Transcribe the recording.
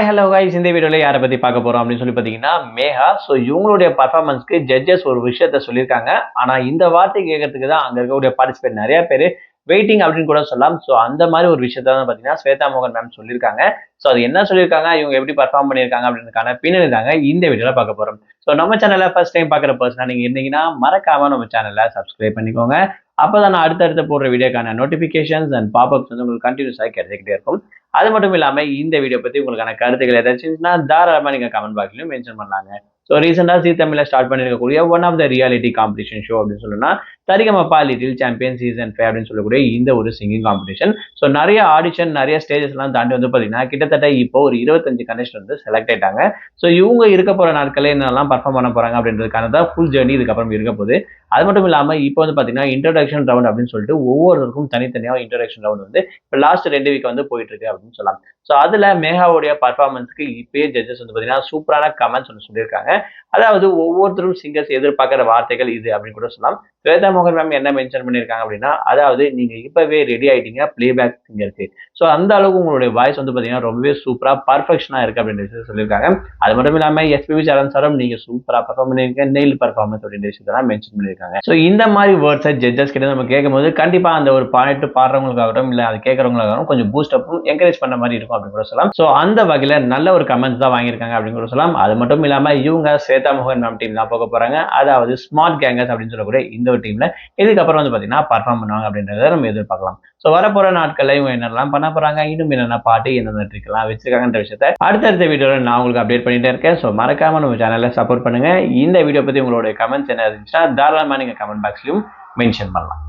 Hi hello guys, இந்த வீடியோவில் யாரை பற்றி பார்க்க போகிறோம் அப்படின்னு சொல்லி பார்த்தீங்கன்னா மேகா. ஸோ இவங்களுடைய பர்ஃபார்மன்ஸ்க்கு ஜட்ஜஸ் ஒரு விஷயத்த சொல்லியிருக்காங்க. ஆனால் இந்த வார்த்தை கேட்கறதுக்கு தான் அங்கே இருக்கக்கூடிய பார்ட்டிசிபேட் நிறைய பேர் வெயிட்டிங் அப்படின்னு கூட சொல்லலாம். ஸோ அந்த மாதிரி ஒரு விஷயத்த தான் பார்த்தீங்கன்னா ஸ்வேதா மோகன் மேம் சொல்லியிருக்காங்க. ஸோ அது என்ன சொல்லியிருக்காங்க, இவங்க எப்படி பர்ஃபார்ம் பண்ணியிருக்காங்க அப்படின்றதுக்கான பின்னணி தாங்க இந்த வீடியோவில் பார்க்க போகிறோம். ஸோ நம்ம சேனலை ஃபர்ஸ்ட் டைம் பார்க்குற பர்சனாக நீங்கள் இருந்தீங்கன்னா மறக்காம நம்ம சேனலை சப்ஸ்கிரைப் பண்ணிக்கோங்க. அப்போதான் நான் அடுத்தடுத்து போடுற வீடியோக்கான நோட்டிஃபிகேஷன்ஸ் அண்ட் பாப்அப்ஸ் வந்து உங்களுக்கு கண்டினியூஸாக கிடைச்சிக்கிட்டே இருக்கும். அது மட்டும் இல்லாம இந்த வீடியோ பத்தி உங்களுக்கான கருத்துக்கள் ஏதாச்சும் இருந்துச்சுன்னா தாராளமா நீங்க கமெண்ட் பாக்ஸ்லயும் மென்ஷன் பண்ணலாங்க. ஸோ ரீசெண்டா ஜீ தமிழ்ல ஸ்டார்ட் பண்ணிருக்கக்கூடிய one of the reality competition show அப்படின்னு சொல்லணும்னா சரிகமபா லிட்டில் சாம்பியன் சீசன் 5 அப்படின்னு சொல்லக்கூடிய இந்த ஒரு சிங்கிங் காம்படிஷன். ஸோ நிறைய ஆடிஷன் நிறைய ஸ்டேஜஸ் எல்லாம் தாண்டி வந்து பாத்தீங்கன்னா கிட்டத்தட்ட இப்போ ஒரு 25 கண்டஸ்டன்ட் வந்து செலக்ட் ஆயிட்டாங்க. ஸோ இவங்க இருக்க போற நாட்களே என்னெல்லாம் பர்ஃபார்ம் பண்ண போறாங்க அப்படின்றதுக்கான தான் ஃபுல் ஜேர்னி இதுக்கப்புறம் இருக்க போகுது. அது மட்டும் இல்லாம இப்போ வந்து பாத்தீங்கன்னா இன்ட்ரோடக்ஷன் ரவுண்ட் அப்படின்னு சொல்லிட்டு ஒவ்வொருத்தருக்கும் தனித்தனியாக இன்ட்ரோடக்ஷன் ரவுண்ட் வந்து இப்போ லாஸ்ட் 2 வீக் வந்து போயிட்டு இருக்கு அப்படின்னு சொல்லலாம். ஸோ அதுல மேகாவுடைய பர்ஃபார்மன்ஸ்க்கு இப்பயே ஜட்ஜஸ் வந்து பாத்தீங்கன்னா சூப்பரான கமெண்ட்ஸ் ஒன்று சொல்லியிருக்காங்க. அதாவது ஒவ்வொருத்தரும் சிங்கர்ஸ் எதிர்பார்க்கிற வார்த்தைகள் இது அப்படின்னு கூட சொல்லலாம். ஸ்வேதா மோகன் மேம் என்ன மென்ஷன் பண்ணியிருக்காங்க அப்படின்னா, அதாவது நீங்க இப்பவே ரெடி ஆயிட்டீங்க பிளேபேக் சிங்கருக்கு. ஸோ அந்த அளவுக்கு உங்களுடைய வாய்ஸ் வந்து பாத்தீங்கன்னா ரொம்பவே சூப்பரா பர்ஃபெக்ஷனா இருக்கு அப்படின்ற விஷயத்தை சொல்லியிருக்காங்க. அது மட்டும் இல்லாம எஸ்பிபி சரண் சாரும் நீங்க சூப்பரா பர்ஃபார்ம் பண்ணிருக்கீங்க, நெயில் பர்ஃபார்மன்ஸ் அப்படின்ற விஷயத்தெல்லாம் மென்ஷன் பண்ணியிருக்காங்க. ஸோ இந்த மாதிரி வேர்ட்ஸை ஜட்ஜஸ் கிட்ட நம்ம கேட்கும்போது கண்டிப்பா அந்த ஒரு பாயிண்ட் பாடுறவங்களுக்காகட்டும் இல்ல அது கேட்கறவங்களுக்காகட்டும் கொஞ்சம் பூஸ்ட் அப்பும் என்கரேஜ் பண்ண மாதிரி இருக்கும் அப்படின்னு கூட சொல்லலாம். ஸோ அந்த வகையில நல்ல ஒரு கமெண்ட்ஸ் தான் வாங்கியிருக்காங்க அப்படின்னு கூட சொல்லலாம். அது மட்டும் இல்லாம இவங்க ஸ்வேதா மோகன் மேம் டீம் தான் போக போறாங்க. அதாவது ஸ்மார்ட் கேங்கர்ஸ் அப்படின்னு சொல்லக்கூடிய இந்த ஒரு டீம்ல இதுக்கப்புறம் வந்து பாத்தீங்கன்னா பர்ஃபார்ம் பண்ணுவாங்க அப்படின்றத நம்ம எதிர்பார்க்கலாம். ஸோ வரப்போற நாட்கள்ல இவங்க என்னெல்லாம் பண்ண போறாங்க, இன்னும் என்னென்ன பாட்டு என்னென்ன ட்ரிக் எல்லாம் வச்சிருக்காங்கன்ற விஷயத்த அடுத்தடுத்த வீடியோல நான் உங்களுக்கு அப்டேட் பண்ணிட்டே இருக்கேன். ஸோ மறக்காம நம்ம சேனலை சப்போர்ட் பண்ணுங்க. இந்த வீடியோ பத்தி உங்களுடைய கமெண்ட்ஸ் என்ன இருந்துச்சுன்னா தாராளமா நீங்க கமெண்ட் பாக்ஸ்லயும் மென்ஷன் பண்ணலாம்.